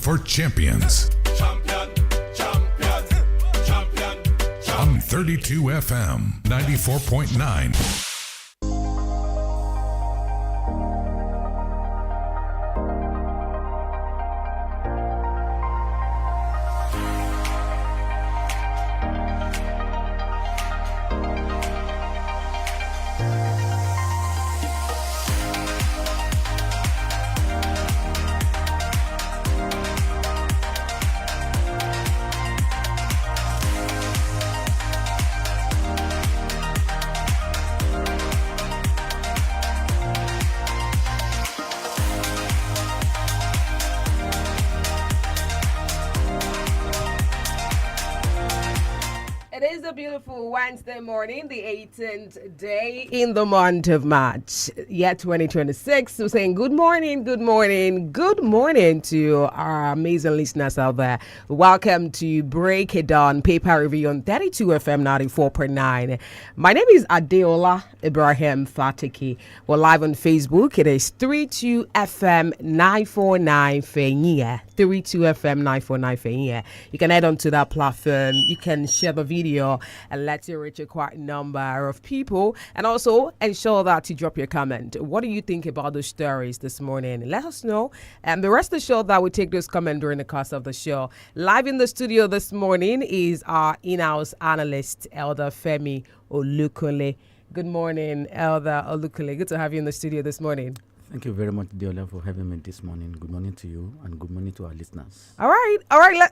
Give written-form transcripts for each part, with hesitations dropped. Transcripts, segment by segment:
for champions. Champion, champion, champion, champion. On 32 FM 94.9. It is a beautiful Wednesday morning, the 18th day in the month of March, year 2026. So saying good morning, good morning, good morning to our amazing listeners out there. Welcome to Break It Down Paper Review on 32 FM 94.9. My name is ADEOLA IBRAHIM FATOKI. We're live on Facebook. It is 32 FM 949 Fenya. 32 FM 949 Fenya. You can head on to that platform. You can share the video and let it reach a quite number of people, and also ensure that you drop your comment. What do you think about the stories this morning? Let us know, and the rest of the show that we take those comments during the course of the show. Live in the studio this morning is our in-house analyst, Elder Femi Olukole. Good morning, Elder Olukole. Good to have you in the studio this morning. Thank you very much, Diola, for having me this morning. Good morning to you and good morning to our listeners. All right.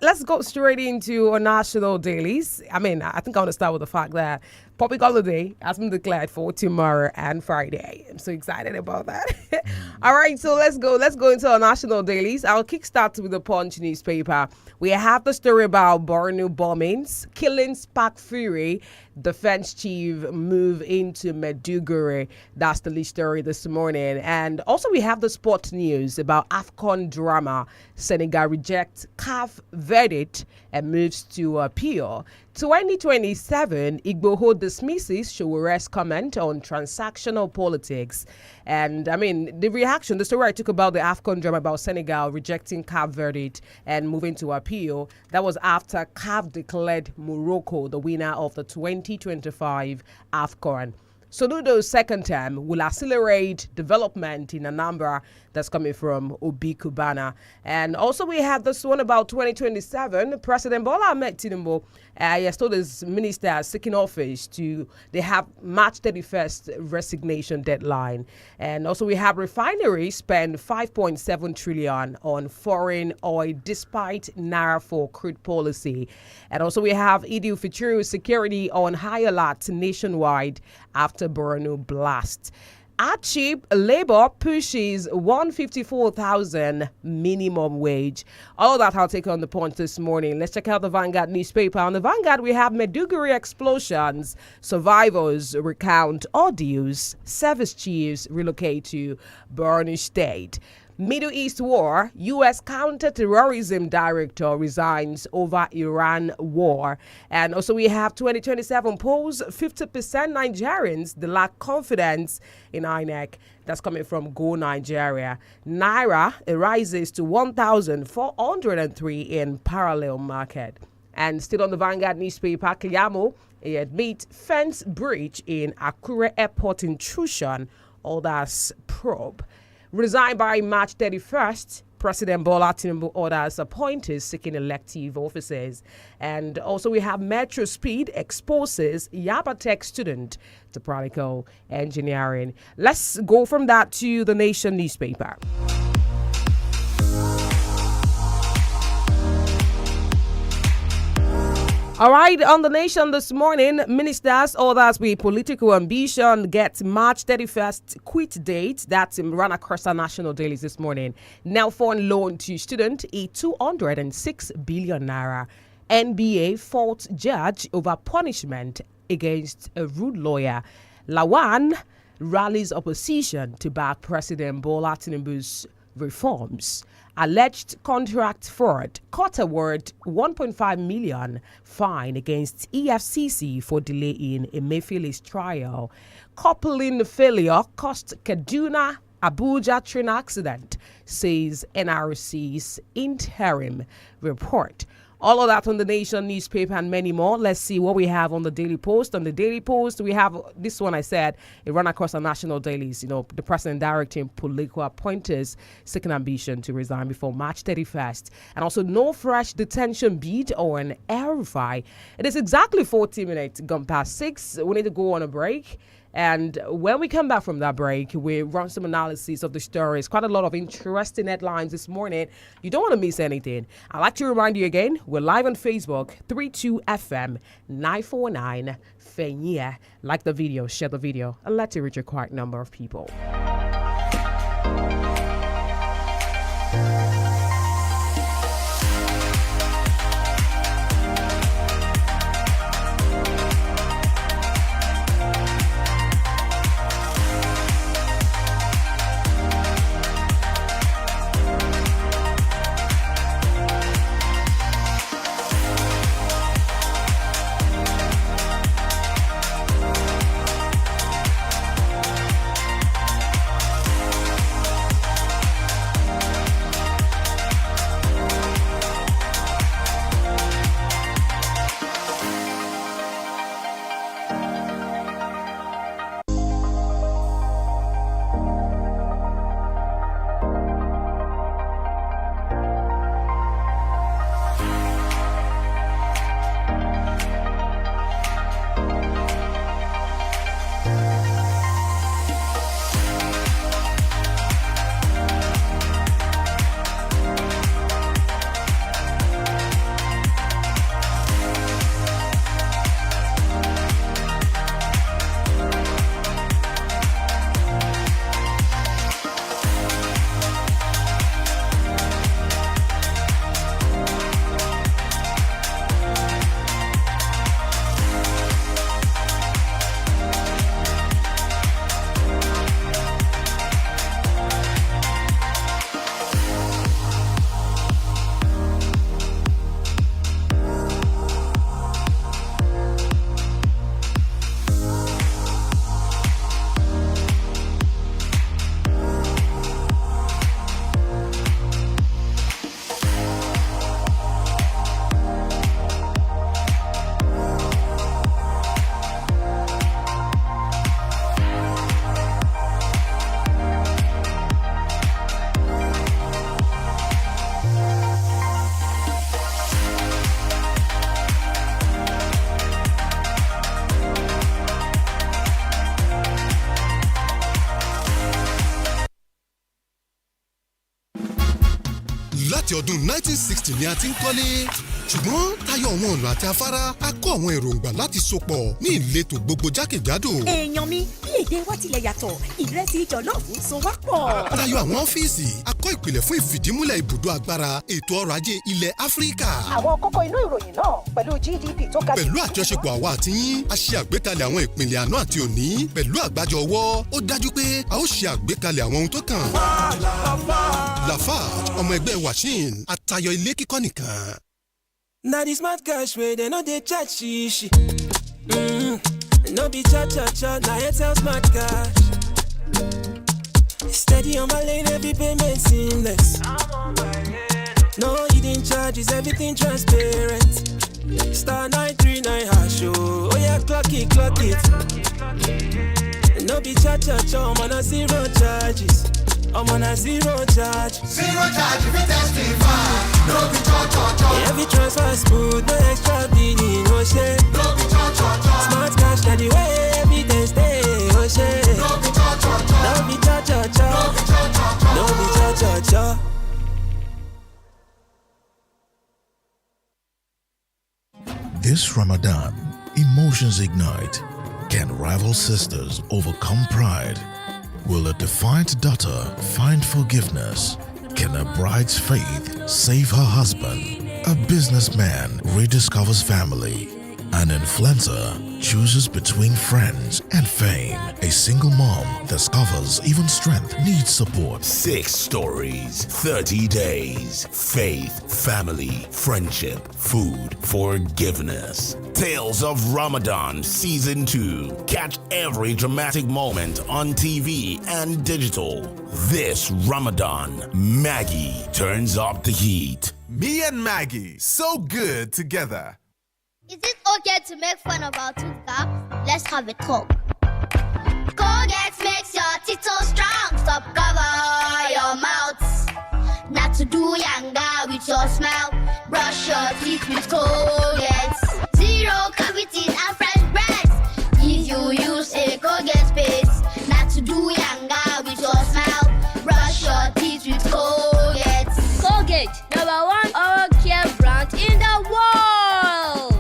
Let's go straight into our national dailies. I think I want to start with the fact that public holiday has been declared for tomorrow and Friday. I'm so excited about that. All right, so let's go into our national dailies. I'll kickstart with the Punch newspaper. We have the story about Borno bombings, killing spark fury, defense chief move into Maiduguri. That's the lead story this morning. And also we have the sports news about AFCON drama. Senegal rejects CAF verdict and moves to appeal. 2027, Igboho dismisses Showore's comment on transactional politics. And the reaction, the story I took about the AFCON drama about Senegal rejecting CAF verdict and moving to appeal, that was after CAF declared Morocco the winner of the 2025 AFCON. Soludo's second term will accelerate development in Anambra. That's coming from Obi Kubana. And also we have this one about 2027. President Bola Ahmed Tinubu has told his ministers seeking office they have March 31st resignation deadline. And also we have refineries spend 5.7 trillion on foreign oil despite Naira for crude policy. And also we have INT'L security on high alert nationwide after Borno blast. At cheap, Labour pushes 154,000 minimum wage. All that I'll take on the Punch this morning. Let's check out the Vanguard newspaper. On the Vanguard, we have Maiduguri explosions. Survivors recount ordeals. Service chiefs relocate to Borno State. Middle East war, U.S. counter-terrorism director resigns over Iran war. And also we have 2027 polls, 50% Nigerians they lack confidence in INEC. That's coming from Go Nigeria. Naira rises to 1,403 in parallel market. And still on the Vanguard newspaper, Keyamo admits fence breach in Akure Airport intrusion. All that's probe. Resigned by March 31st, President Bola Tinubu orders appointees seeking elective offices. And also we have Metro Speed exposes Yaba Tech student to practical engineering. Let's go from that to the Nation newspaper. All right, on the Nation this morning, ministers, others with political ambition get March 31st quit date. That's run across our national dailies this morning. Now foreign loan to student, a 206 billion naira. NBA fault judge over punishment against a rude lawyer. Lawan rallies opposition to back President Bola Tinubu's reforms. Alleged contract fraud, court award 1.5 million fine against EFCC for delay in Emefiele's trial. Coupling failure cost Kaduna Abuja train accident, says NRC's interim report. All of that on the Nation newspaper and many more. Let's see what we have on the Daily Post. On the Daily Post, we have this one I said, it ran across our national dailies. You know, the president directing political appointers seeking ambition to resign before March 31st. And also no fresh detention bid or an RFI. It is exactly 40 minutes gone past 6. We need to go on a break. And when we come back from that break, we run some analysis of the stories. Quite a lot of interesting headlines this morning. You don't want to miss anything. I'd like to remind you again, we're live on Facebook, 32FM 949 Fenya. Like the video, share the video, and let it reach a quiet number of people. láti ọdún 1960 ni a ti ń kọ́lé ṣùgbọ́n tayọ àwọn ọ̀nà àti afárá a kó àwọn èròǹgbà láti sopọ̀ ní ìletò gbogbo jákèjádò. èèyàn mi bí èdè wa tilẹ̀ yàtọ̀ ìrẹsì jọ̀lọ́ọ̀fù so wá pọ̀. tayọ àwọn ọ́fíìsì a kọ́ ìpìlẹ̀ fún ìfìdímúlẹ̀ ibùdó agbára ètò ọrọ̀ ajé ilẹ̀ Áfíríkà. àwọn kókó inú ìròyìn náà pẹ̀lú GDP tó ga jù. pẹ̀lú àjọṣepọ̀ àwa àti yín a ṣe àgbékalẹ̀ àwọn ìpìlẹ̀ àná àti òní pẹ̀lú àgbájọ ọwọ́ ó dájú pé a ó ṣe àgbékalẹ̀ àwọn ohun tó kàn. Lafarge ọmọ ẹgbẹ́ Washin àtayọ ilé kíkọ́ nìkan. Now the smart cash way they know they chat shishi. No be cha cha cha, now ADEOLA smart cash. Steady on my lane, every payment seamless. No hidden charges, everything transparent. Star 939 hash oh yeah, clock it. No be cha cha cha, I'm on a zero charges. I'm on a zero charge. Zero charge if you testify. No be cho. Every transfer smooth, no extra billing, no shit. No be cho. Smart cash, that the way evidence stay, oh shit. No be cho. No be cha. No be cha. This Ramadan, emotions ignite. Can rival sisters overcome pride? Will a defiant daughter find forgiveness? Can a bride's faith save her husband? A businessman rediscovers family. An influencer chooses between friends and fame. A single mom discovers even strength needs support. 6 stories, 30 days. Faith, family, friendship, food, forgiveness. Tales of Ramadan Season 2. Catch every dramatic moment on TV and digital. This Ramadan, Maggie turns up the heat. Me and Maggie, so good together. Is it okay to make fun of our tooth gap? Let's have a talk. Colgate makes your teeth so strong. Stop cover your mouth. Not to do younger with your smile. Brush your teeth with Colgate. 0 cavities and fresh breath. If you use a Colgate paste. Not to do younger with your smile. Brush your teeth with Colgate. Colgate, #1 oral care brand in the world.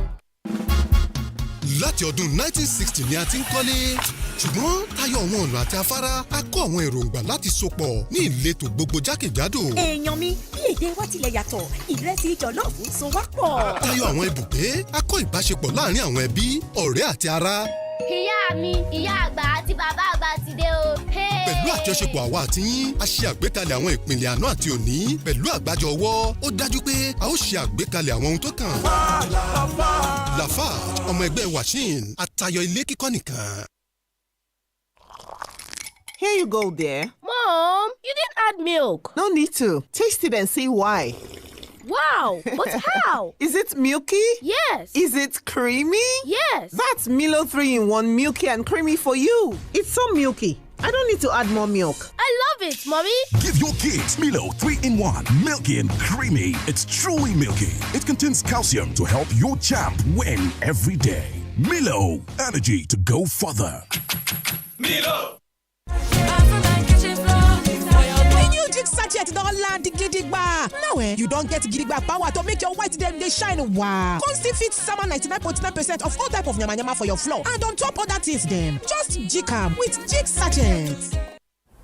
láti ọdún 1960 ni a ti ń kọ́lé ṣùgbọ́n tayọ àwọn ọ̀nà àti afárá a kó àwọn èròǹgbà láti sopọ̀ ní ìletò gbogbo jákèjádò. èèyàn mi bí èdè wa tilẹ̀ yàtọ̀ ìrẹsì jọ̀lọ́ọ̀fù so wá pọ̀. tayọ àwọn ibùgbé a kó ìbáṣepọ̀ láàrin àwọn ẹbí ọ̀rẹ́ àti ará. ìyá mi ìyá àgbà àti bàbá àgbà ti dé o. pẹ̀lú àjọṣepọ̀ àwa àti yín a ṣe àgbékalẹ̀ àwọn ìpìlẹ̀ àná àti òní pẹ̀lú àgbájọ ọwọ́ ó dájú pé a ó ṣe àgbékalẹ̀ àwọn ohun tó kàn. Lafarge ọmọ ẹgbẹ́ Washin àtayọ ilé kíkọ́ nìkan. Here you go, dear. Mom, you didn't add milk. No need to. Taste it and see why. Wow, but how? Is it milky? Yes. Is it creamy? Yes. That's Milo 3-in-1 milky and creamy for you. It's so milky. I don't need to add more milk. I love it, Mommy. Give your kids Milo 3-in-1, milky and creamy. It's truly milky. It contains calcium to help your champ win every day. Milo, energy to go further. Milo. Jig sachet don land gidigba. Now you don't get gidigba power to make your white dem dey shine wow. Come still fit sama 99.9% of all type of yamayama for your floor and on top other things dem. Just jig am with Jig sachet.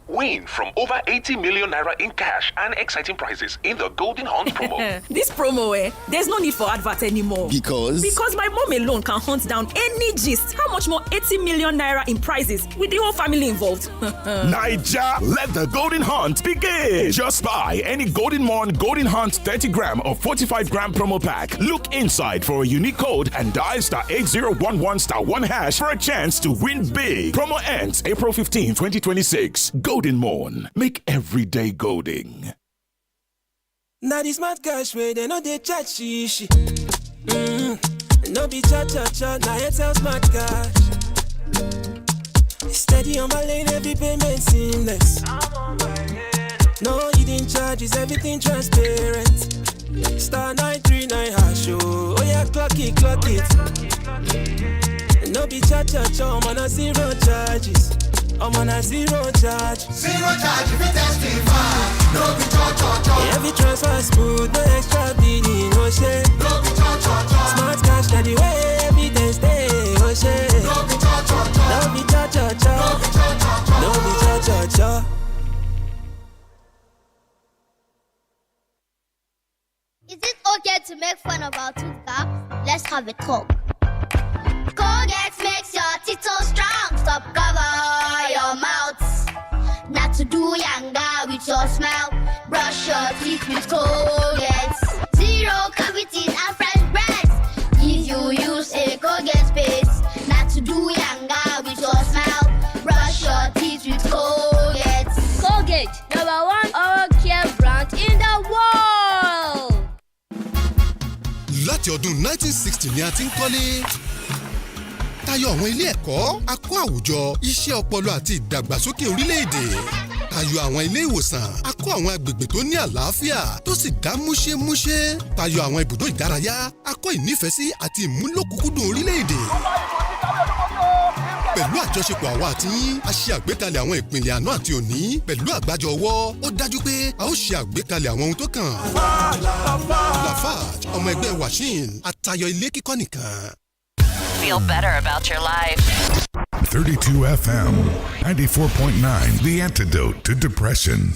Win from over 80 million naira in cash and exciting prizes in the Golden Hunt promo. This promo, there's no need for advert anymore. Because my mom alone can hunt down any gist. How much more 80 million naira in prizes with the whole family involved? Naija, let the Golden Hunt begin. Just buy any Golden Morn Golden Hunt 30 gram or 45 gram promo pack. Look inside for a unique code and dial *8011*1# for a chance to win big. Promo ends April 15, 2026. Golden Morn. Make every day golden. Now this smart cash way, they know they chat shishi. No be cha-cha-cha, now 𝐿 smart cash. Steady on my lane, every payment seamless. No hidden charges, everything transparent. *939#. Oh yeah, clock it. No be cha-cha-cha, I'm on a 0 charges. I'm on a 0 charge. 0 charge if you testify. No be cho. Every transfer smooth, no extra bidding, no shade. No be cho. Smart cash, that the way everything stay, no shade. No be cho. No be cho. No be cho. Is it okay to make fun of our tooth gap? Let's have a talk. Colgate makes your teeth so strong. Stop cover your mouth. Not to do younger with your smile. Brush your teeth with Colgate. 0 cavities and fresh breath. If you use a Colgate paste. Not to do younger with your smile. Brush your teeth with Colgate. Colgate, #1 oral care brand in the world. láti ọdún 1960 ni a ti ń kọ́lé. tayọ àwọn ilé ẹ̀kọ́ a kó àwùjọ iṣẹ́ ọpọlọ àti ìdàgbàsókè orílẹ̀-èdè. tayọ àwọn ilé ìwòsàn a kó àwọn agbègbè tó ní àlàáfíà tó sì dá múṣẹ́múṣẹ́. tayọ àwọn ibùdó ìdárayá a kó ìnífẹ̀ẹ́sí àti ìmúlòkùnkúndùn orílẹ̀-èdè. pẹ̀lú àjọṣepọ̀ àwa àti yín a ṣe àgbékalẹ̀ àwọn ìpìlẹ̀ àná àti òní pẹ̀lú àgbájọ ọwọ́ ó dájú pé a ó ṣe àgbékalẹ̀ àwọn ohun tó kàn. Lafarge ọmọ ẹgbẹ́ Washin àtayọ ilé kíkọ́ nìkan. Feel better about your life. 32 FM, 94.9, the antidote to depression.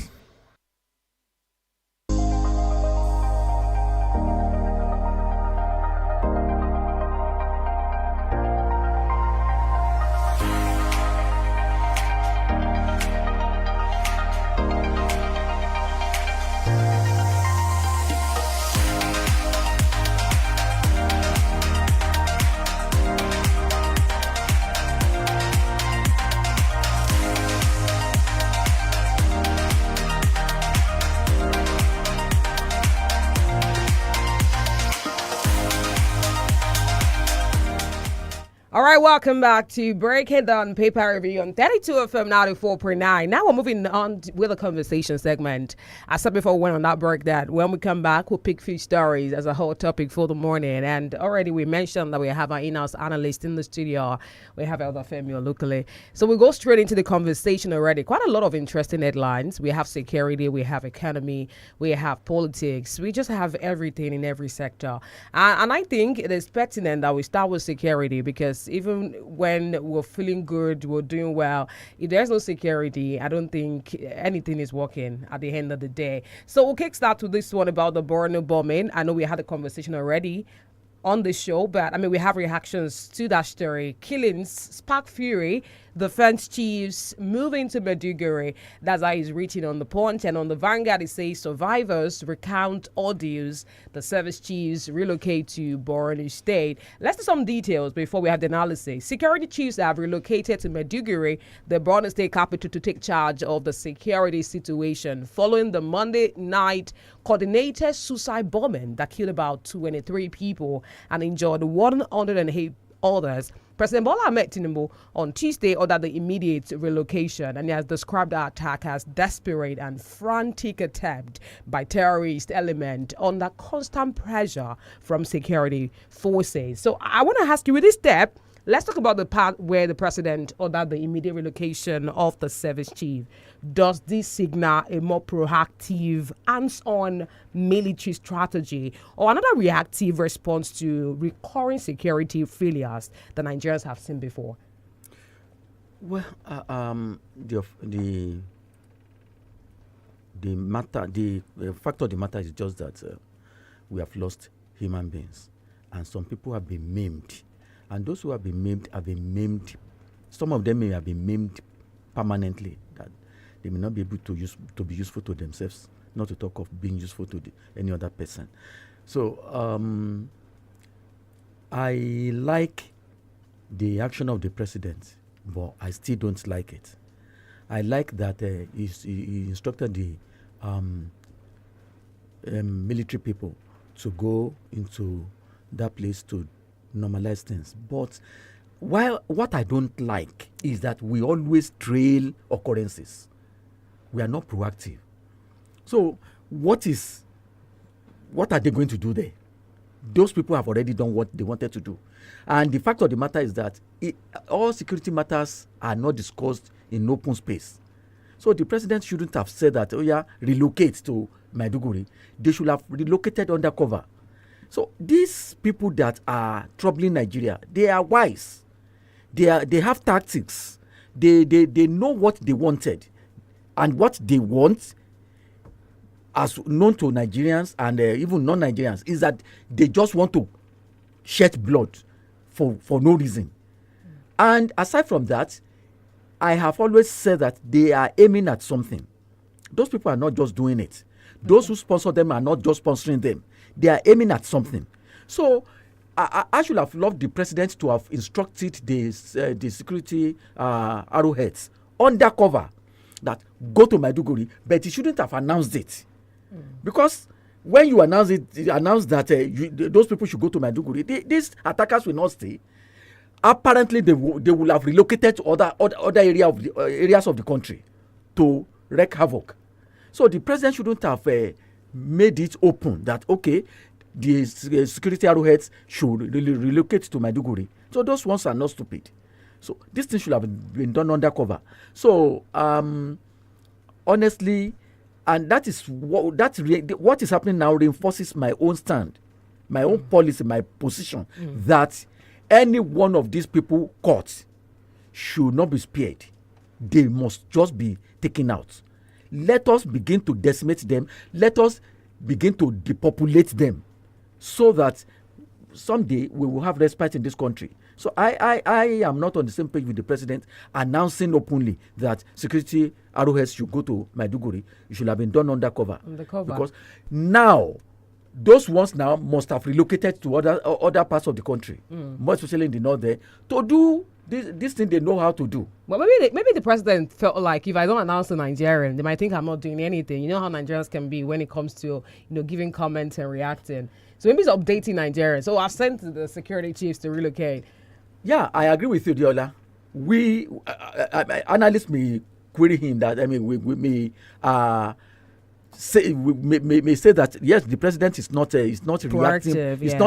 All right, welcome back to Breaking Down Paper Review on 32 FM 94.9. Now we're moving on with a conversation segment. I said before we went on that break that when we come back, we'll pick few stories as a whole topic for the morning. And already we mentioned that we have our in-house analyst in the studio. We have Elder Femi locally. So we go straight into the conversation already. Quite a lot of interesting headlines. We have security, we have economy, we have politics. We just have everything in every sector. And I think it is pertinent that we start with security because even when we're feeling good, we're doing well, if there's no security, I don't think anything is working at the end of the day. So we'll kickstart with this one about the Borno bombing. I know we had a conversation already on the show, but I mean, we have reactions to that story. Killings spark fury. Defense chiefs moving to Maiduguri. That's how he's written on the Punch. And on the Vanguard, it says survivors recount ordeals. The service chiefs relocate to Borno State. Let's do some details before we have the analysis. Security chiefs have relocated to Maiduguri, the Borno State capital, to take charge of the security situation following the Monday night coordinated suicide bombing that killed about 23 people and injured 108 others. President Bola Ahmed Tinubu on Tuesday ordered the immediate relocation, and he has described the attack as desperate and frantic attempt by terrorist element under constant pressure from security forces. So I want to ask you, with this step, let's talk about the part where the president ordered the immediate relocation of the service chief. Does this signal a more proactive, hands-on military strategy or another reactive response to recurring security failures that Nigerians have seen before? Well, the fact of the matter is just that we have lost human beings, and some people have been maimed. And those who have been maimed, some of them may have been maimed permanently, that they may not be able to be useful to themselves, not to talk of being useful to any other person. So I like the action of the president, but I still don't like it. I like that he instructed the military people to go into that place to normalize things. But while what I don't like is that we always trail occurrences. We are not proactive. So what are they going to do there? Those people have already done what they wanted to do. And the fact of the matter is that all security matters are not discussed in open space. So the president shouldn't have said that, oh yeah, relocate to Maiduguri. They should have relocated undercover. So these people that are troubling Nigeria, they are wise. They have tactics. They know what they wanted, and what they want, as known to Nigerians and even non-Nigerians, is that they just want to shed blood for no reason. And aside from that, I have always said that they are aiming at something. Those people are not just doing it. Those who sponsor them are not just sponsoring them. They are aiming at something. So I should have loved the president to have instructed the security arrowheads undercover that go to Maiduguri, but he shouldn't have announced it. Because when you announce that those people should go to Maiduguri, these attackers will not stay. Apparently, they will have relocated to other areas of the country to wreak havoc. So the president shouldn't have made it open that, okay, the security arrowheads should relocate to Maiduguri. So those ones are not stupid. So this thing should have been done undercover. So honestly, and that is what is happening now reinforces my own stand, my own policy, my position, that any one of these people caught should not be spared. They must just be taken out. Let us begin to decimate them. Let us begin to depopulate them, so that someday we will have respite in this country. So I am not on the same page with the president announcing openly that security arrowheads should go to Maiduguri. It should have been done undercover. Because now those ones now must have relocated to other parts of the country, more especially in the north there, to do this thing they know how to do. But maybe the president felt like, if I don't announce to Nigerian, they might think I'm not doing anything. You know how Nigerians can be when it comes to giving comments and reacting. So maybe it's updating Nigerians. So I've sent the security chiefs to relocate. Yeah, I agree with you, Diola. Analysts may query him that, we may say that yes, the president is not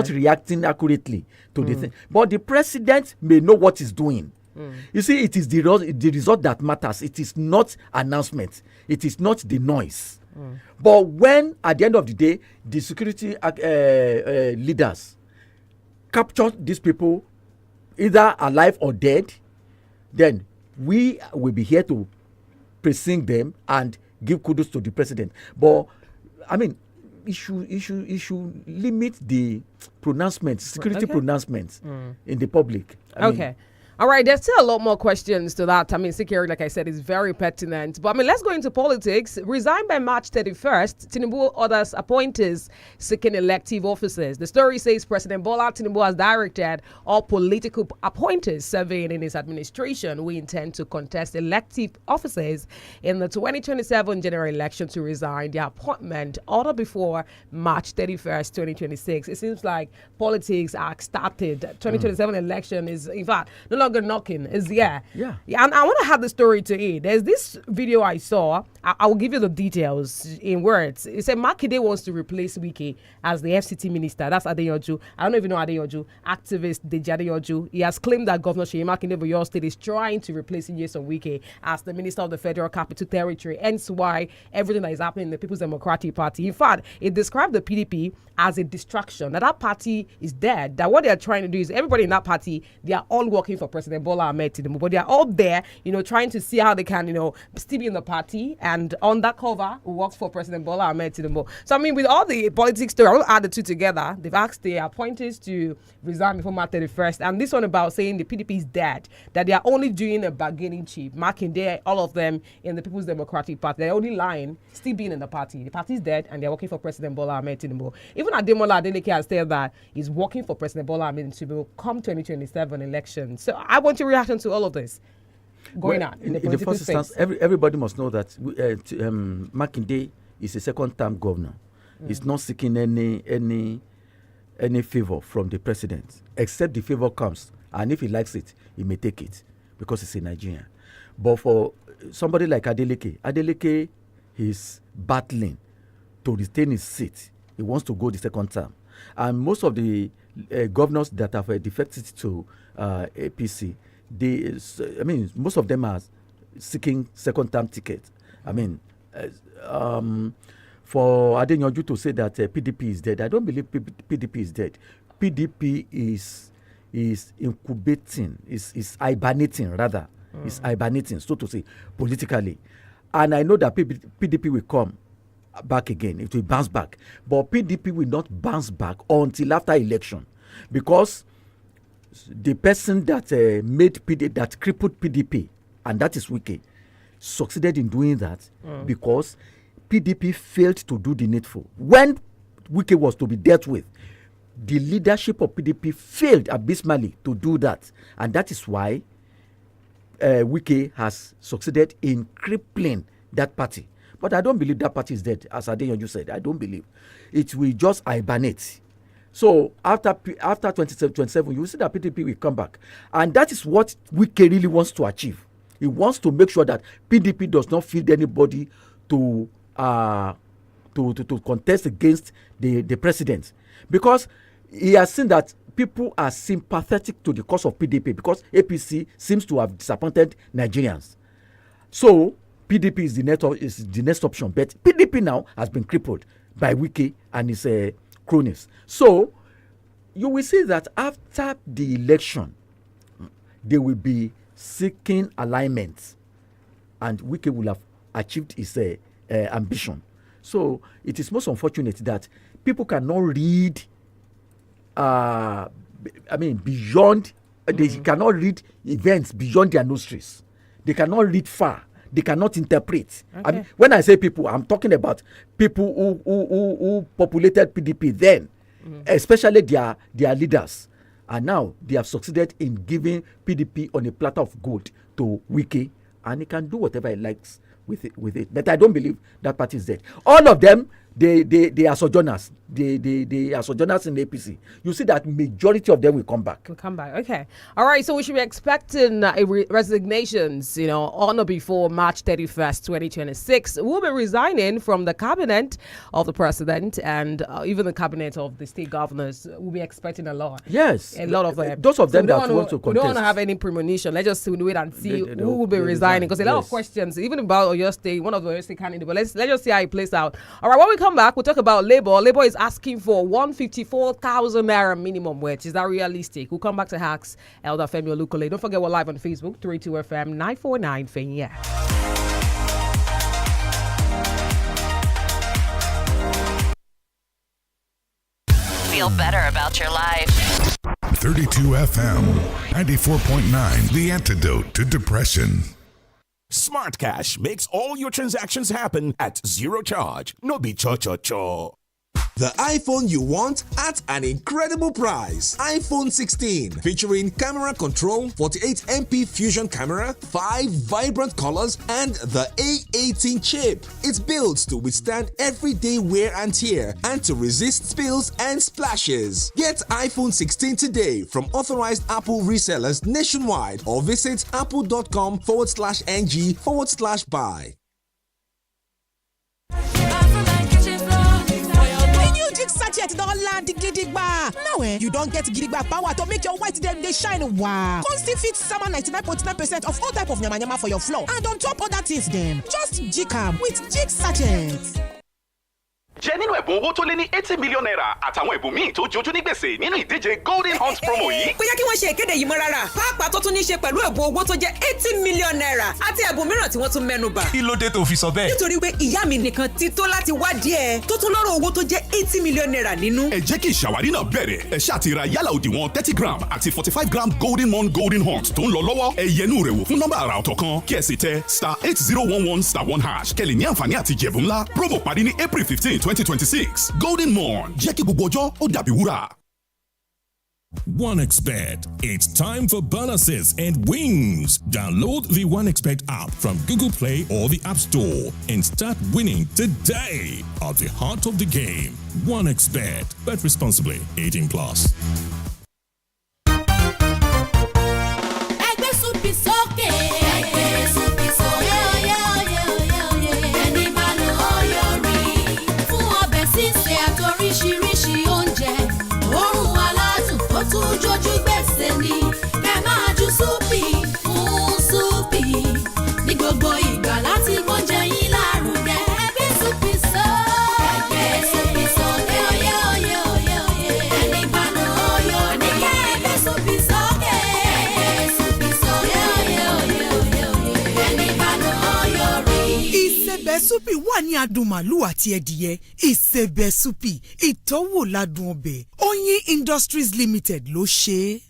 reacting accurately to the thing, but the president may know what he's doing. You see, it is the result that matters. It is not announcement. It is not the noise. But when at the end of the day the security leaders capture these people either alive or dead, then we will be here to praising them and give kudos to the president. But it should limit the pronouncements, security pronouncements in the public. All right, there's still a lot more questions to that. Security, like I said, is very pertinent. But let's go into politics. Resigned by March 31st, Tinubu orders appointees seeking elective offices. The story says President Bola Tinubu has directed all political appointees serving in his administration who intend to contest elective offices in the 2027 general election to resign their appointment order before March 31st, 2026. It seems like politics are started. 2027 election is, in fact, no longer knocking, is yeah. And I want to have the story to it. There's this video I saw. I will give you the details in words. It said Makinde wants to replace Wike as the FCT minister. That's Adeoju. I don't know if you know Adeoju. Activist Deji Adeoju. He has claimed that Governor Seyi Makinde of Oyo State is trying to replace Nyesom Wike as the minister of the Federal Capital Territory. Hence why everything that is happening in the People's Democratic Party. In fact, it described the PDP as a distraction. That party is dead. That what they are trying to do is everybody in that party, they are all working for President Bola Ahmed Tinubu, but they are all there, trying to see how they can, still be in the party, and on that cover works for President Bola Ahmed Tinubu. So with all the politics story, I will add the two together. They've asked the appointees to resign before March 31st, and this one about saying the PDP is dead, that they are only doing a bargaining chip, marking there all of them in the People's Democratic Party. They're only lying, still being in the party. The party is dead, and they're working for President Bola Ahmed Tinubu. Even Ademola Adeleke has said that he's working for President Bola Ahmed Tinubu come 2027 election. So I want your reaction to all of this going on in the political first instance. Everybody must know that Makinde is a second-term governor. He's not seeking any favor from the president, except the favor comes, and if he likes it, he may take it because he's a Nigerian. But for somebody like Adeleke is battling to retain his seat. He wants to go the second term, and most of the governors that have defected to APC, most of them are seeking second-term ticket. For Adeoju to say that PDP is dead, I don't believe PDP is dead. PDP is incubating, is hibernating rather, is hibernating, so to say, politically. And I know that PDP will come back again. It will bounce back, but PDP will not bounce back until after election, because the person that that crippled PDP, and that is Wike, succeeded in doing that because PDP failed to do the needful. When Wike was to be dealt with, the leadership of PDP failed abysmally to do that, and that is why Wike has succeeded in crippling that party. But I don't believe that party is dead, as Adeoju said. I don't believe. It will just hibernate. So after 2027, you will see that PDP will come back. And that is what Wike really wants to achieve. He wants to make sure that PDP does not feed anybody to contest against the president. Because he has seen that people are sympathetic to the cause of PDP because APC seems to have disappointed Nigerians. So PDP is the next option. But PDP now has been crippled by Wike and his cronies. So you will see that after the election, they will be seeking alignment, and Wike will have achieved his ambition. So it is most unfortunate that people cannot read beyond, they cannot read events beyond their nostrils. They cannot read far. They cannot interpret. Okay. When I say people, I'm talking about people who populated PDP then, especially their leaders. And now they have succeeded in giving PDP on a platter of gold to Wike, and he can do whatever he likes with it. But I don't believe that party is dead. All of them, they are sojourners. they are sojourners in the APC, you see that majority of them will come back. Okay. All right. So we should be expecting resignations, on or before March 31st, 2026. We'll be resigning from the cabinet of the president and even the cabinet of the state governors. We'll be expecting a lot. Yes. A lot of them. Those of them that want to contest. We don't want to have any premonition. Let's just wait and see who will be resigning. Because a lot of questions, even about your state, one of the state candidates. But let's just see how it plays out. All right. When we come back, we'll talk about labor. Labor is asking for 154,000 naira minimum wage. Is that realistic? We'll come back to hacks. Elder Femi Olukole. Don't forget we're live on Facebook, 32FM 949 Fenya. Feel better about your life. 32FM 94.9, the antidote to depression. Smart Cash makes all your transactions happen at zero charge. No be cho-cho-cho. The iPhone you want at an incredible price. iPhone 16 featuring camera control, 48MP fusion camera, 5 vibrant colors, and the A18 chip. It's built to withstand everyday wear and tear and to resist spills and splashes. Get iPhone 16 today from authorized Apple resellers nationwide or visit apple.com/ng/buy. Sachet don land gidigba. Now you don't get gidigba power to make your white dem dey shine wow. Come still fit sama 99.9% of all type of yamayama for your floor and on top other things dem. Just jig am with jig sachet. jẹ́ nínú ẹ̀bùn owó tó lé ní 80 million naira àtàwọn ẹ̀bùn míì tó jojú ní gbèsè nínú ìdíje golden hunt promo yìí. kò yẹ kí wọ́n ṣe ìkéde yìí mọ́ rárá pàápàá tó tún ní í ṣe pẹ̀lú ẹ̀bùn owó tó jẹ́ 80 million naira àti ẹ̀bùn mìíràn tí wọ́n tún mẹ́nu bà. kí ló dé tó fi sọ bẹ́ẹ̀. nítorí pé ìyá mi nìkan ti tó láti wá díẹ̀ tó tún lọ́rọ̀ owó tó jẹ́ 80 million naira nínú. ẹ jẹ́ kí ìṣàwárí náà bẹ̀rẹ̀ ẹ ṣáà ti ra yálà òdiwọ̀n 30 gram àti 45 gram golden mon golden hunt tó ń lọ lọ́wọ́ ẹ yẹnu rẹ̀ wò fún nọ́mbà àrà ọ̀tọ̀ kan kí ẹ sì tẹ *8011*1# kẹ́lẹ̀ ní àǹfààní àti jẹ̀bù ńlá promo parí ní April 15, 2026 golden mon jẹ́ kí gbogbo ọjọ́ ó dàbí wúrà. OneXBet. It's time for bonuses and wins. Download the OneXBet app from Google Play or the App Store and start winning today. At the heart of the game, OneXBet. Bet responsibly. 18+. Jojú gbèsè ni kẹ máa ju súpì fún súpì ní gbogbo ìgbà láti gbọ́njẹ yín lárugẹ. Ẹgbẹ́ súpì sọ. Ẹgbẹ́ súpì sọ. Oyè oyè oyè oyè. Ẹni bá lọ oyè ní ká ẹgbẹ́ súpì sókè. Ẹgbẹ́ súpì sọ. Oyè oyè oyè oyè oyè. Ẹni bá lọ oyè rí. Ìsẹ̀bẹ̀ súpì wà ní adùn màlúù àti ẹdìyẹ. Ìsẹ̀bẹ̀ súpì ìtọ́wò ládùn ọbẹ̀. Oyin Industries Limited ló ṣe.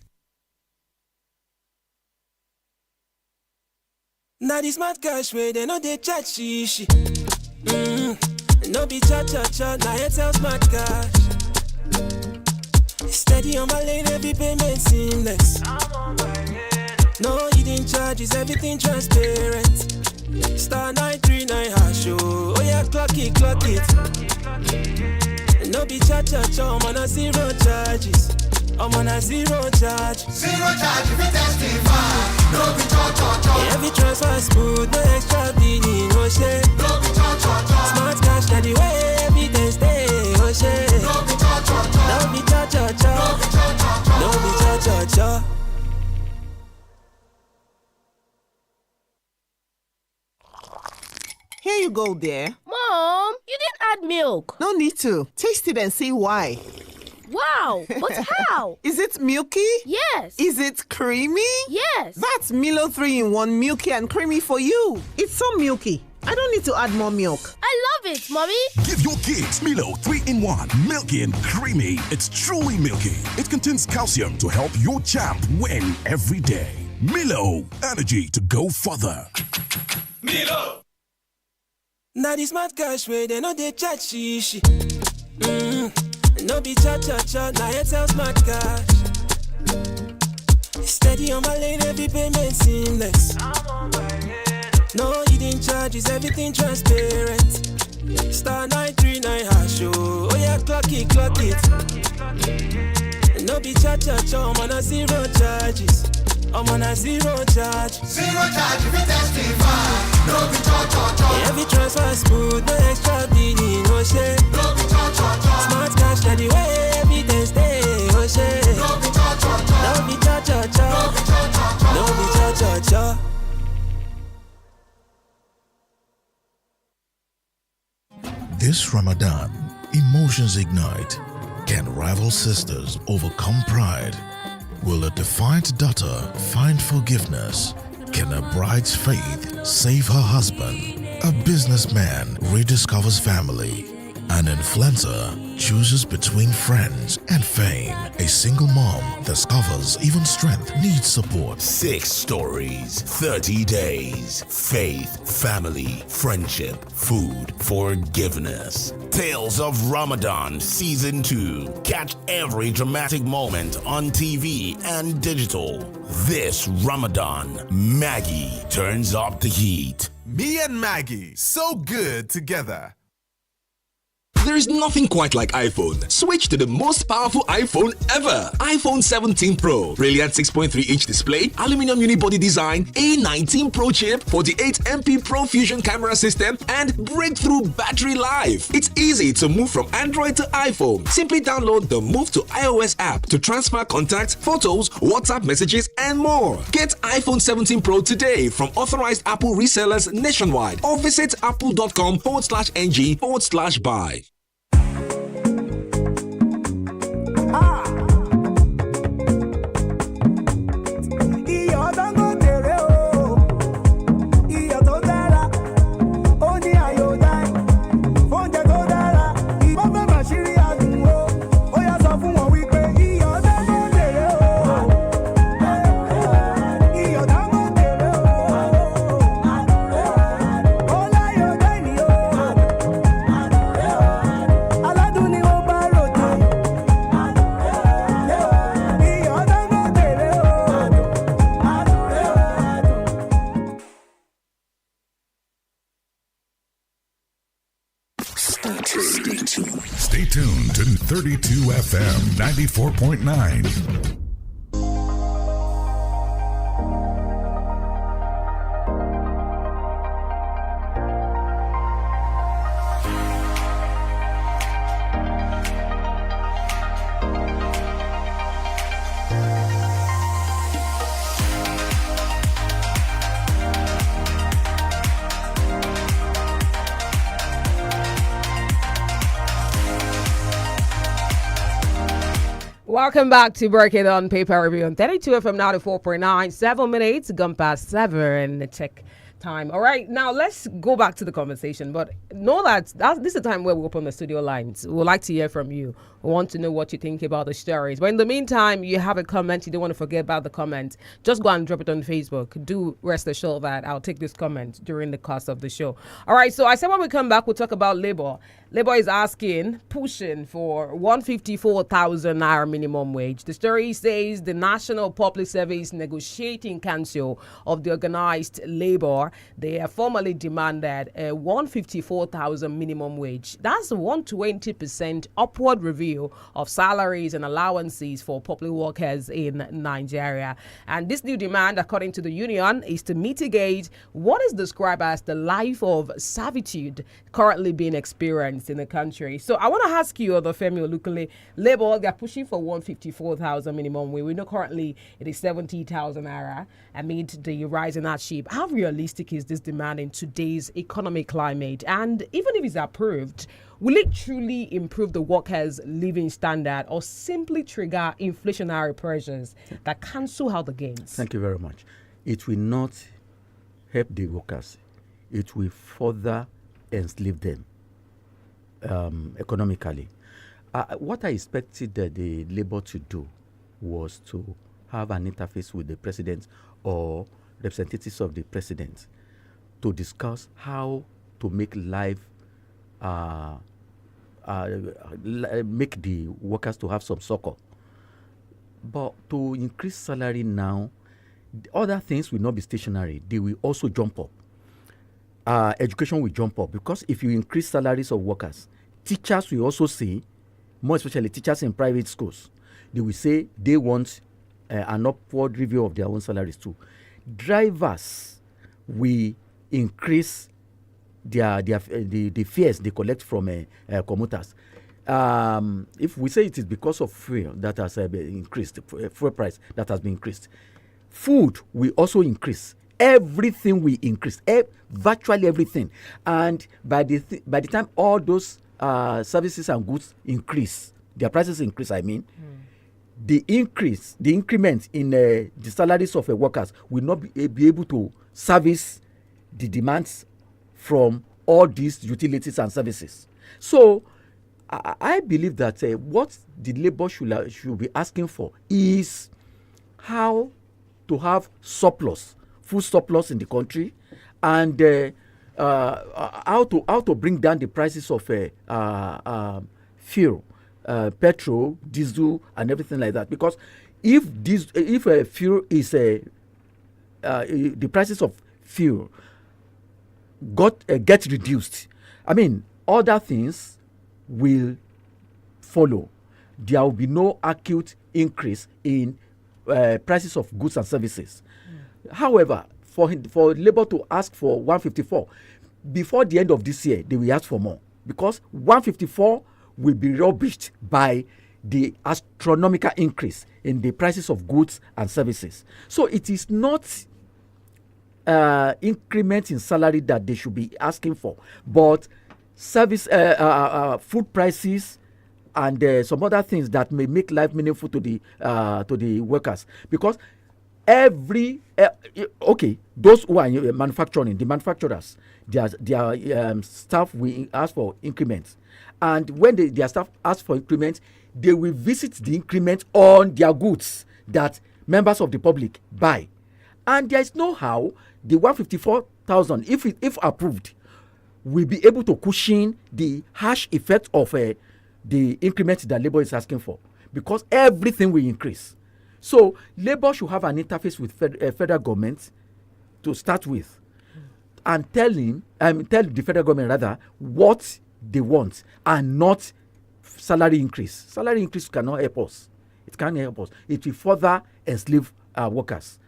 Now the smart cash way they know they chat shishi. No be cha cha cha. Now ADEOLA smart cash. Steady on my lane, every payment seamless. No hidden charges, everything transparent. Star 939 hash oh yeah, clock it. No be cha cha cha, I'm on a zero charges. I'm on a zero charge. Zero charge if you testify. No be cha cha cha. Every transfer smooth, no extra billing, no shit. No be cha cha cha. Smart cash, that the way evidence stay, oh shit. No be cha cha cha. No be cha cha cha. No be cha cha cha. Here you go, dear. Mom, you didn't add milk. No need to. Taste it and see why. Wow, but how? Is it milky? Yes. Is it creamy? Yes. That's Milo 3-in-1 milky and creamy for you. It's so milky. I don't need to add more milk. I love it, Mommy. Give your kids Milo 3-in-1, milky and creamy. It's truly milky. It contains calcium to help your champ win every day. Milo, energy to go further. Milo. Now the smart cash way they know they chat shishi. No be cha cha cha. Now ADEOLA smart cash. Steady on my lane, every payment seamless. No hidden charges, everything transparent. Star 939 hash, oh yeah, clock it. No be cha-cha-cha, I'm on a zero charges. I'm on a zero charge. Zero charge if you testify. No be cha-cha-cha. Every transfer smooth, no extra billing, no shade. No be cha-cha-cha. Smart cash, the way evidence day, oh shade. No be cha-cha-cha. No be cha-cha-cha. No be cha-cha-cha. No be cha-cha-cha. This Ramadan, emotions ignite. Can rival sisters overcome pride? Will a defiant daughter find forgiveness? Can a bride's faith save her husband? A businessman rediscovers family. An influencer chooses between friends and fame. A single mom discovers even strength needs support. 6 stories, 30 days. Faith, family, friendship, food, forgiveness. Tales of Ramadan Season 2. Catch every dramatic moment on TV and digital. This Ramadan, Maggie turns up the heat. Me and Maggie, so good together. There is nothing quite like iPhone. Switch to the most powerful iPhone ever. iPhone 17 Pro. Brilliant 6.3-inch display, aluminum unibody design, A19 Pro chip, 48MP Pro Fusion camera system, and breakthrough battery life. It's easy to move from Android to iPhone. Simply download the Move to iOS app to transfer contacts, photos, WhatsApp messages, and more. Get iPhone 17 Pro today from authorized Apple resellers nationwide or visit apple.com/ng/buy. Stay tuned to 32 FM 94.9. Welcome back to Break It On Paper Review on 32 FM 94.9. 7 minutes, gone past 7. Check time. All right, now let's go back to the conversation. But know that this is the time where we open the studio lines. We would like to hear from you. We want to know what you think about the stories. But in the meantime, you have a comment, you don't want to forget about the comment, just go and drop it on Facebook. Do rest assured that I'll take this comment during the course of the show. All right, so I said when we come back, we'll talk about labor. Labor is pushing for 154,000 naira minimum wage. The story says the National Public Service Negotiating Council of the Organized Labor, they have formally demanded a 154,000 minimum wage. That's a 120% upward review of salaries and allowances for public workers in Nigeria. And this new demand, according to the union, is to mitigate what is described as the life of servitude currently being experienced in the country. So I want to ask you, Femi Olukule, Labour, they're pushing for 154,000 minimum wage. We know currently it is 70,000 naira amid the rise in hardship. How realistic is this demand in today's economic climate? And even if it's approved, will it truly improve the workers' living standard or simply trigger inflationary pressures that cancel out the gains? Thank you very much. It will not help the workers. It will further enslave them economically. What I expected the Labour to do was to have an interface with the president or representatives of the president to discuss how to make life make the workers to have some succor. But to increase salary now, other things will not be stationary. They will also jump up. education will jump up, because if you increase salaries of workers, teachers will also say, more especially teachers in private schools, they will say they want an upward review of their own salaries too. Drivers will increase the fares they collect from commuters. If we say it is because of fuel that has been increased, fuel price that has been increased, food will also increase. Everything will increase, virtually everything. And by the time all those services and goods increase, their prices increase, the increment in the salaries of workers will not be able to service the demands from all these utilities and services. So I believe that what the labor should be asking for is how to have surplus, food surplus in the country, and how to bring down the prices of fuel, petrol, diesel, and everything like that. Because if fuel is the prices of fuel get reduced, other things will follow. There will be no acute increase in prices of goods and services. However, for labor to ask for 154 before the end of this year, they will ask for more, because 154 will be rubbished by the astronomical increase in the prices of goods and services. So it is not increment in salary that they should be asking for, but service, food prices, and some other things that may make life meaningful to the workers. Because those who are manufacturing, the manufacturers, their staff will ask for increments, and when their staff ask for increments, they will visit the increment on their goods that members of the public buy, and there is no how the 154,000, if approved, will be able to cushion the harsh effect of the increment that labor is asking for, because everything will increase. So labor should have an interface with federal government to start with, and tell the federal government rather what they want, and not salary increase. Salary increase cannot help us. It can't help us. It will further enslave workers.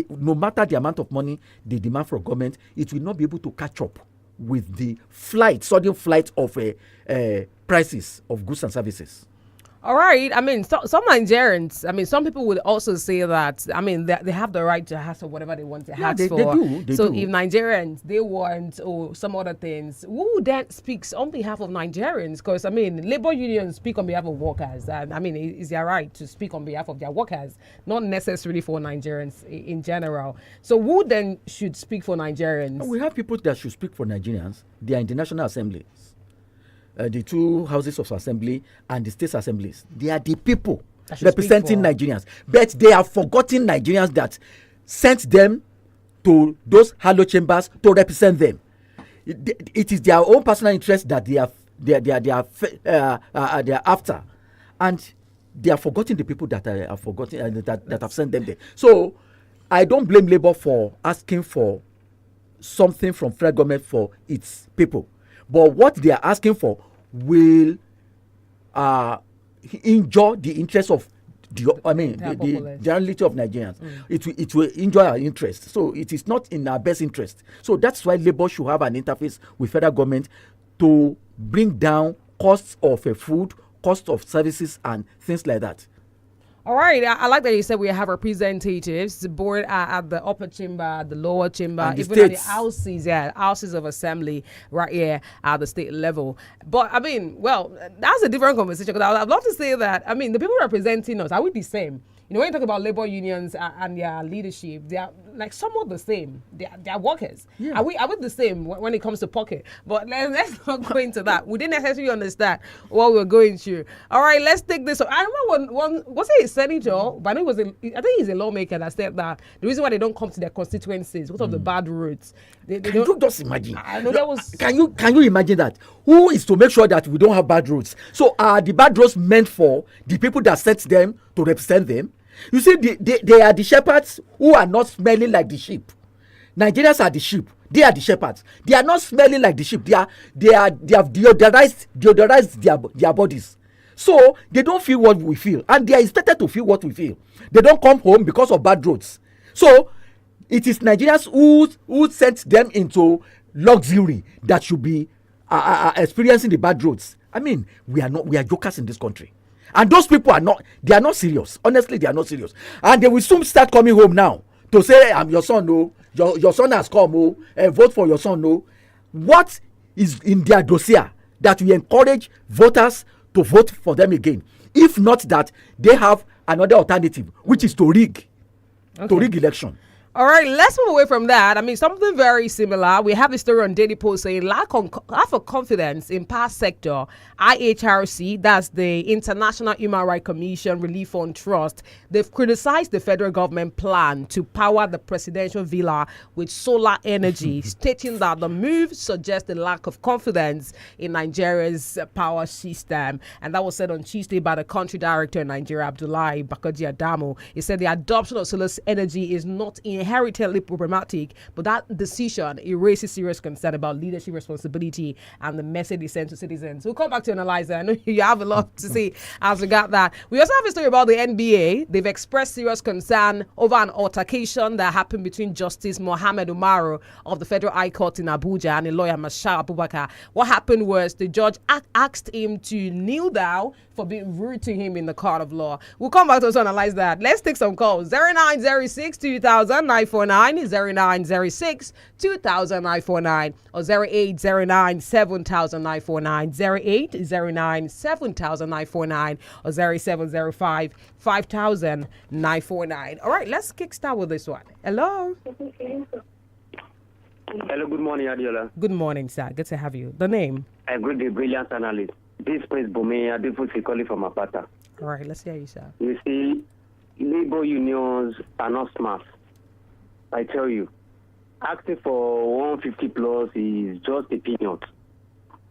No matter the amount of money they demand from government, it will not be able to catch up with the sudden flight of prices of goods and services. All right. Some Nigerians, some people would also say that, they have the right to ask for whatever they want to ask for. They do. If Nigerians, they want some other things, who then speaks on behalf of Nigerians? Because, labor unions speak on behalf of workers. And, it's their right to speak on behalf of their workers, not necessarily for Nigerians in general. So who then should speak for Nigerians? We have people that should speak for Nigerians. They are in the National Assembly. The two houses of assembly and the state assemblies, they are the people representing Nigerians, but they have forgotten Nigerians that sent them to those hollow chambers to represent them. It is their own personal interest that they are after, and they are forgetting the people that are forgotten that have sent them there. So I don't blame labor for asking for something from federal government for its people, but what they are asking for will injure the interest of the generality of Nigerians. It will injure our interest. So it is not in our best interest. So that's why labor should have an interface with federal government to bring down costs of food, costs of services, and things like that. All right. I like that you said we have representatives, board at the upper chamber, the lower chamber, and even at the houses of assembly right here at the state level. But that's a different conversation, because I'd love to say that, the people representing us, are we the same? When you talk about labor unions and their leadership, they are like somewhat the same. They are workers. Yeah. Are we the same when it comes to pocket? But let's not go into that. We didn't necessarily understand what we were going through. All right, let's take this. I remember one was it a senator? But I think he's a lawmaker that said that the reason why they don't come to their constituencies because of the bad roads. Can you just imagine? I know that was. Can you imagine that? Who is to make sure that we don't have bad roads? So are the bad roads meant for the people that set them to represent them? You see, they are the shepherds who are not smelling like the sheep. Nigerians are the sheep. They are the shepherds. They are not smelling like the sheep. They have deodorized their bodies. So they don't feel what we feel, and they are expected to feel what we feel. They don't come home because of bad roads. So it is Nigerians who sent them into luxury that should be experiencing the bad roads. I mean, we are jokers in this country, and those people are not serious. Honestly, they are not serious, and they will soon start coming home now to say, I'm your son. No, your son has come. Oh, vote for your son. No, what is in their dossier that we encourage voters to vote for them again? If not that, they have another alternative, which is to rig election. All right, let's move away from that. I mean, something very similar. We have a story on Daily Post saying lack of confidence in past sector. IHRC, that's the International Human Rights Commission Relief Fund Trust, they've criticized the federal government plan to power the presidential villa with solar energy, stating that the move suggests a lack of confidence in Nigeria's power system. And that was said on Tuesday by the country director in Nigeria, Abdullahi Bakaji Adamu. He said the adoption of solar energy is not inherently problematic, but that decision erases serious concern about leadership responsibility and the message they send to citizens. We'll come back to analyze that. I know you have a lot to say as we got that. We also have a story about the NBA. They've expressed serious concern over an altercation that happened between Justice Mohammed Umaru of the Federal High Court in Abuja and a lawyer, Mashal Abubakar. What happened was the judge asked him to kneel down for being rude to him in the court of law. We'll come back to also analyze that. Let's take some calls. 0906 2000 949, 0906 2000 949, or 0809 7000 949, 0809 7000 949, or 0705 5000 949. All right, let's kickstart with this one. Hello. Hello, good morning, Adeola. Good morning, sir. Good to have you. The name? A good day, brilliant analyst. This Prince Bome Adefusi calling from Apata. All right, let's hear you, sir. You see, labor unions are not smart. I tell you, asking for 150 plus is just a peanut.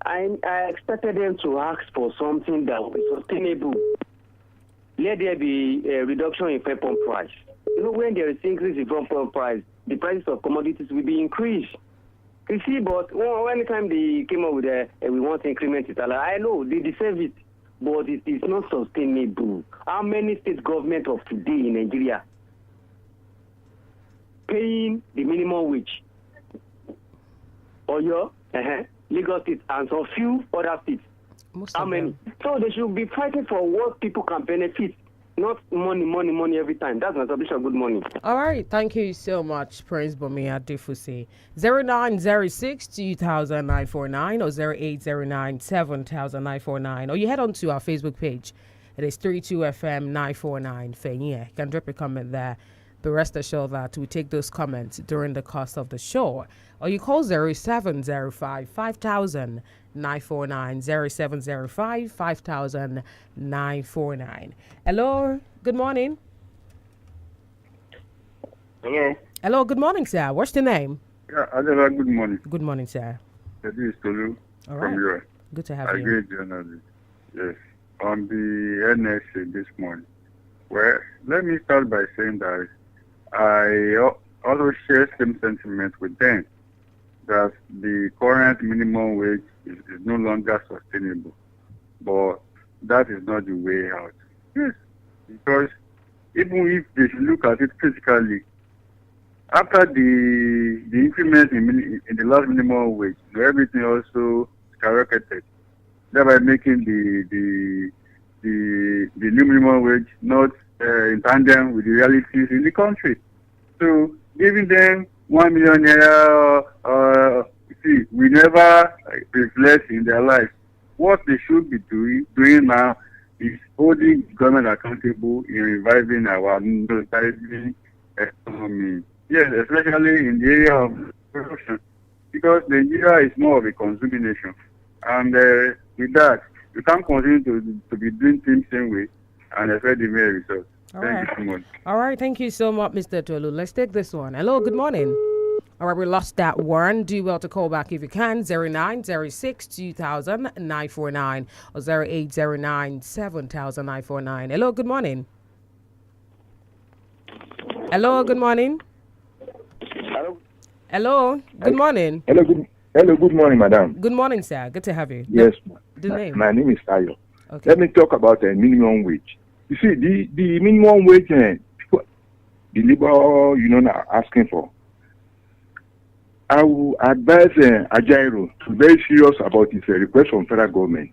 I expected them to ask for something that will be sustainable. Let there be a reduction in fuel pump price. You know, when there is increase in fuel pump price, the prices of commodities will be increased. You see, but anytime they came up with we want to increment it, I know they deserve it, but it is not sustainable. How many state governments of today in Nigeria paying the minimum wage? Oyo, Lagos State, and some few other states. How many? So they should be fighting for what people can benefit, not money every time. That's my submission. Good morning. All right. Thank you so much, Prince Bumia Defusi. 0906 2000 949 or 0809 7000 949. Or you head on to our Facebook page. It is 32FM 949 Fenye. You can drop a comment there. But rest assured that we take those comments during the course of the show. Or you call 0705 5000 949, 0705 5000 949. Hello, good morning. Hello. Hello, good morning, sir. What's your name? Yeah, Adela, good morning. Good morning, sir. This is Tolu All from right. here. Good to have I you. great journalist. Yes. On the NSA this morning. Well, let me start by saying that I also share same sentiment with them that the current minimum wage is no longer sustainable. But that is not the way out. Yes, because even if they should look at it critically, after the increment in the last minimum wage, everything also skyrocketed, thereby making the new minimum wage not in tandem with the realities in the country. So giving them 1 million naira, see, we never reflect in their lives. What they should be doing now is holding government accountable in reviving our military economy. Yes, especially in the area of production, because Nigeria is more of a consuming nation. And with that, you can't continue to be doing things the same way and expect the mere results. Thank you so much. All right, thank you so much, Mr. Tolu. Let's take this one. Hello, good morning. All right, we lost that one. Do well to call back if you can. 0906 2000 949 or 0809 7000 949. Hello, good morning. Hello, good morning. Hello. Hello. Good morning. Hello, good morning, madam. Good morning, sir. Good to have you. Yes, The name. my name is Tayo. Okay. Let me talk about minimum wage. You see, the minimum wage, the labor union are asking for. I will advise Ajaero to be very serious about his request from federal government.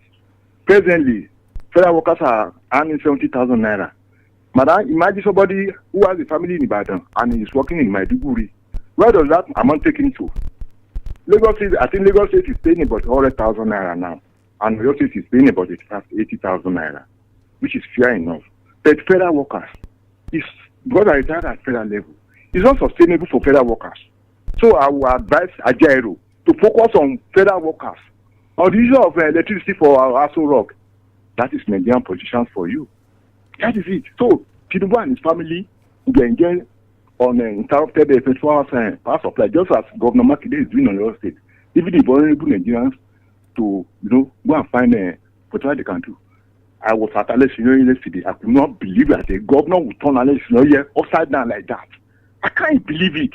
Presently, federal workers are earning 70,000 naira. Madam, imagine somebody who has a family in Ibadan and is working in Maiduguri. Where does that amount take him to? Lagos State, I think Lagos State is paying about 100,000 naira now, and Lagos State is paying about 80,000 naira, which is fair enough. But federal workers, because I retired at federal level, it's not sustainable for federal workers. So I will advise Ajaero to focus on federal workers. On the issue of electricity for our Aso Rock, that is Nigerian politicians for you. That is it. So Tinubu and his family will enjoy on interrupted 24 hours power supply, just as Governor Makinde is doing on your state. Even the vulnerable Nigerians to go and find whatever they can do. I was at Alessio yesterday. I could not believe that a governor would turn Alessio upside down like that. I can't believe it.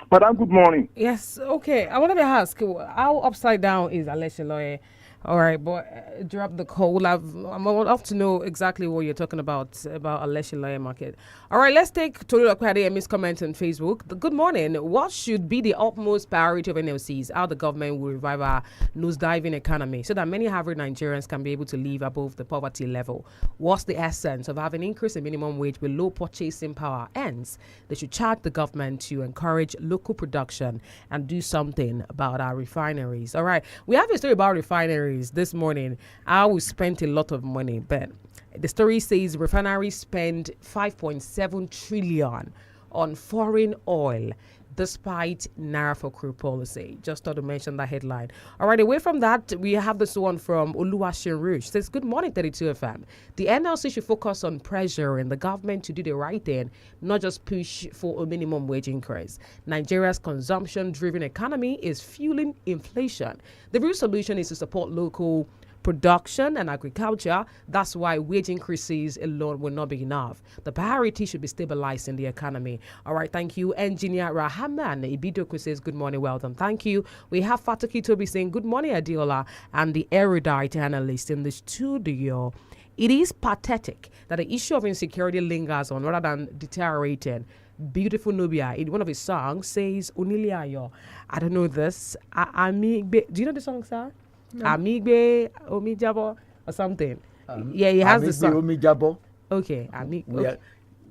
Madam, good morning. Yes, okay. I wanted to ask, how upside down is Alessio? All right, but drop the call. I would love to know exactly what you're talking about Alessio market. All right, let's take Tolu Akwade and Miss comment on Facebook. Good morning. What should be the utmost priority of NLCs? How the government will revive our nose-diving economy so that many average Nigerians can be able to live above the poverty level? What's the essence of having increase in minimum wage with low purchasing power? Hence, they should charge the government to encourage local production and do something about our refineries. All right, we have a story about refineries this morning. I will spend a lot of money, but the story says refineries spend 5.7 trillion on foreign oil despite Naira for crude policy. Just thought to mention that headline. All right, away from that, we have this one from Oluwaseun Rouge. Says, good morning, 32 FM. The NLC should focus on pressuring the government to do the right thing, not just push for a minimum wage increase. Nigeria's consumption-driven economy is fueling inflation. The real solution is to support local production and agriculture. That's why wage increases alone will not be enough. The priority should be stabilizing the economy. All right, thank you. Engineer Rahaman Ibidoku says, good morning, well done. Thank you. We have Fatoki Toby saying, good morning, Adeola, and the erudite analyst in the studio. It is pathetic that the issue of insecurity lingers on rather than deteriorating. Beautiful Nubia, in one of his songs, says, Uniliayo. I don't know this. Do you know the song, sir? No. Amigbe Omijabo or something. Yeah, he has the song. Omijabo. Okay,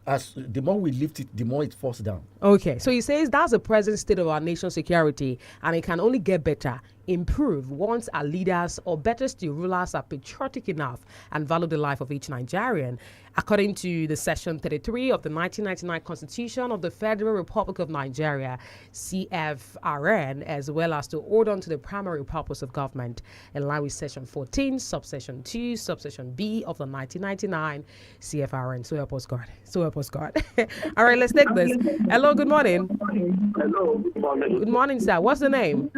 as the more we lift it, the more it falls down. Okay, so he says that's the present state of our nation's security, and it can only get better, improve once our leaders, or better still, rulers are patriotic enough and value the life of each Nigerian. According to the Section 33 of the 1999 Constitution of the Federal Republic of Nigeria, CFRN, as well as to hold on to the primary purpose of government, in line with Section 14, Subsection 2, Subsection B of the 1999 CFRN. So help us God. So help us God. All right, let's take this. Hello, good morning. Hello, good morning. Good morning, sir. What's the name?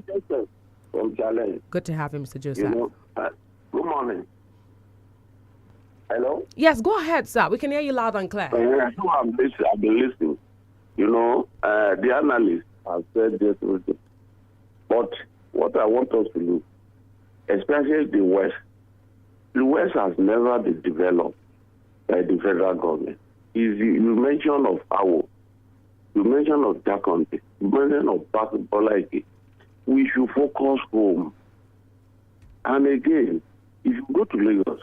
Joseph from Challenge. Good to have you, Mr. Joseph. Good morning. Hello? Yes, go ahead, sir. We can hear you loud and clear. I've been listening. The analyst has said this. But what I want us to do, especially the West has never been developed by the federal government. You mentioned of Awo, you mentioned of Jakonte, you mentioned of Bolaike. We should focus home. And again, if you go to Lagos,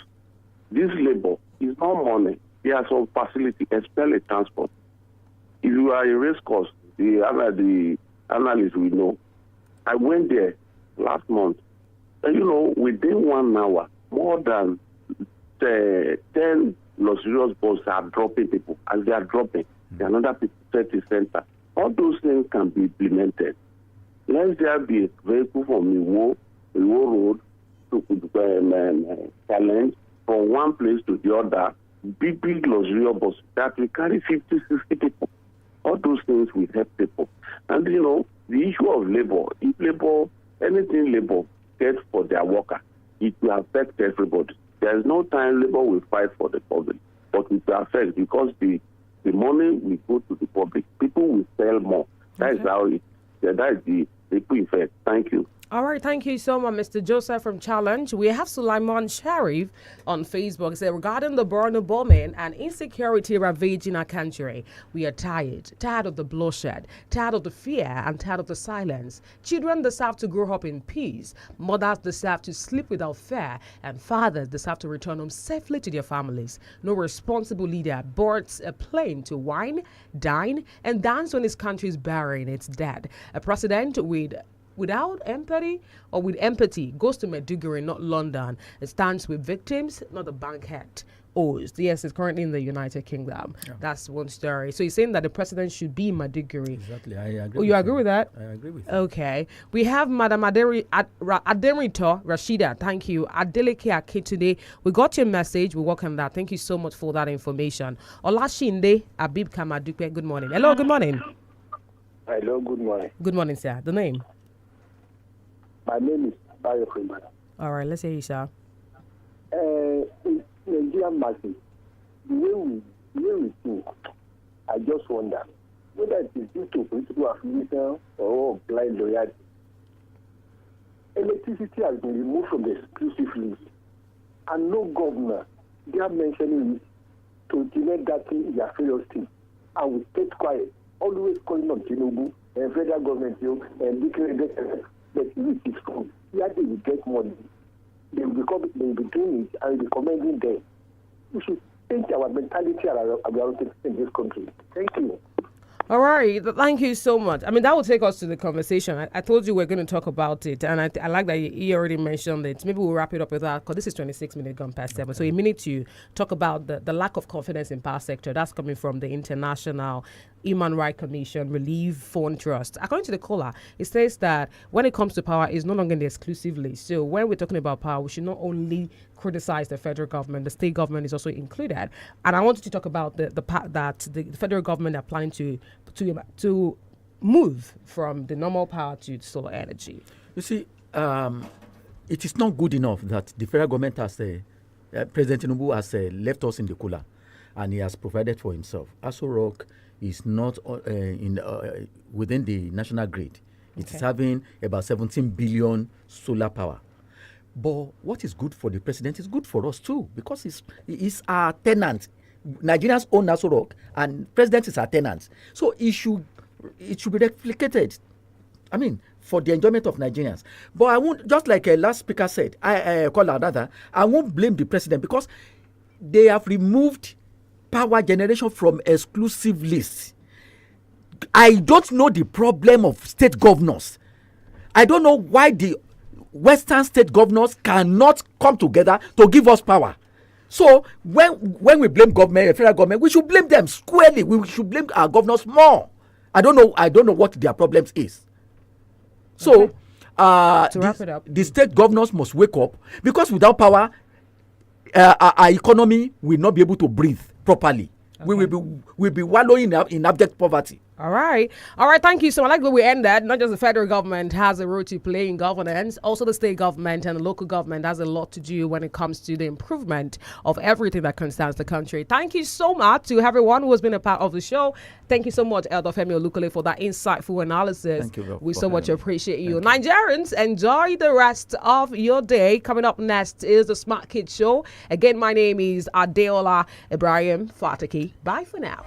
this labor is not money. There are some facility, especially transport. If you are a race course, the analyst will know. I went there last month. And within 1 hour, more than 10 luxurious buses are dropping people. As they are dropping, another people set the center. All those things can be implemented. Let there be a vehicle from Iwo Road to Challenge from one place to the other, big luxurious bus that will carry 50, 60 people. All those things will help people. And the issue of labor, if anything labor gets for their worker, it will affect everybody. There is no time labor will fight for the public, but it will affect because the money will go to the public. People will sell more. That is how that is the ripple effect. Thank you. All right, thank you so much, Mr. Joseph from Challenge. We have Sulaiman Sharif on Facebook. He said, regarding the Borno bombing and insecurity ravaging our country, we are tired of the bloodshed, tired of the fear, and tired of the silence. Children deserve to grow up in peace. Mothers deserve to sleep without fear, and fathers deserve to return home safely to their families. No responsible leader boards a plane to wine, dine, and dance when his country is burying its dead. A president without empathy or with empathy goes to Maiduguri, not London. It stands with victims, not the bankhead. Yes, it's currently in the United Kingdom. Yeah. That's one story. So you're saying that the president should be Maiduguri. Exactly. I agree. Oh, you agree with that? I agree with Okay. We have Madam Aderito Rashida. Thank you. 𝐒𝐿𝐒𝐄𝐑. We got your message. We welcome that. Thank you so much for that information. Olashinde Abib Kamadupe. Good morning. Hello, good morning. Hello, good morning. Good morning, sir. The name? My name is Bayo Fremana. All right, let's hear you, sir. In Nigerian market, the way we think, I just wonder whether it is due to political affiliation or blind loyalty. Electricity has been removed from the exclusive list, and no governor dare mentioning it to deny that thing in their various things. And we stay quiet, always calling on Tinubu and federal government and declaring that if it is true, yeah, they will get money. They will be doing it and be commending them. We should change our mentality about it in this country. Thank you. All right. Thank you so much. I mean, that will take us to the conversation. I told you we're going to talk about it, and I like that you already mentioned it. Maybe we'll wrap it up with that, because this is 26 minutes gone past 7. So a minute to talk about the lack of confidence in power sector. That's coming from the International Human Rights Commission Relief Fund Trust. According to the caller, it says that when it comes to power, it's no longer in the exclusive list. So when we're talking about power, we should not only criticize the federal government, the state government is also included. And I wanted to talk about the part that the federal government are planning to move from the normal power to solar energy. You see, it is not good enough that the federal government has, President Tinubu has left us in the cooler, and he has provided for himself. Aso Rock is not within the national grid. It is having about 17 billion solar power. But what is good for the president is good for us too, because he's our tenant. Nigerians own Aso Rock, and president is our tenant. So it should be replicated. I mean, for the enjoyment of Nigerians. But I won't, just like a last speaker said, I won't blame the president, because they have removed power generation from exclusive lists. I don't know the problem of state governors. I don't know why the Western state governors cannot come together to give us power. So when we blame government, federal government, we should blame them squarely. We should blame our governors more. I don't know what their problems is. So to wrap it up, the state governors must wake up, because without power, our economy will not be able to breathe properly. Okay. We'll be wallowing in abject poverty. All right. Thank you so much. I like the way we end that. Not just the federal government has a role to play in governance, also the state government and the local government has a lot to do when it comes to the improvement of everything that concerns the country. Thank you so much to everyone who has been a part of the show. Thank you so much, Elder Femi Olukole, for that insightful analysis. Thank you. We so much appreciate you. Nigerians, enjoy the rest of your day. Coming up next is the Smart Kids Show. Again, my name is Adeola Ibrahim FATOKI. Bye for now.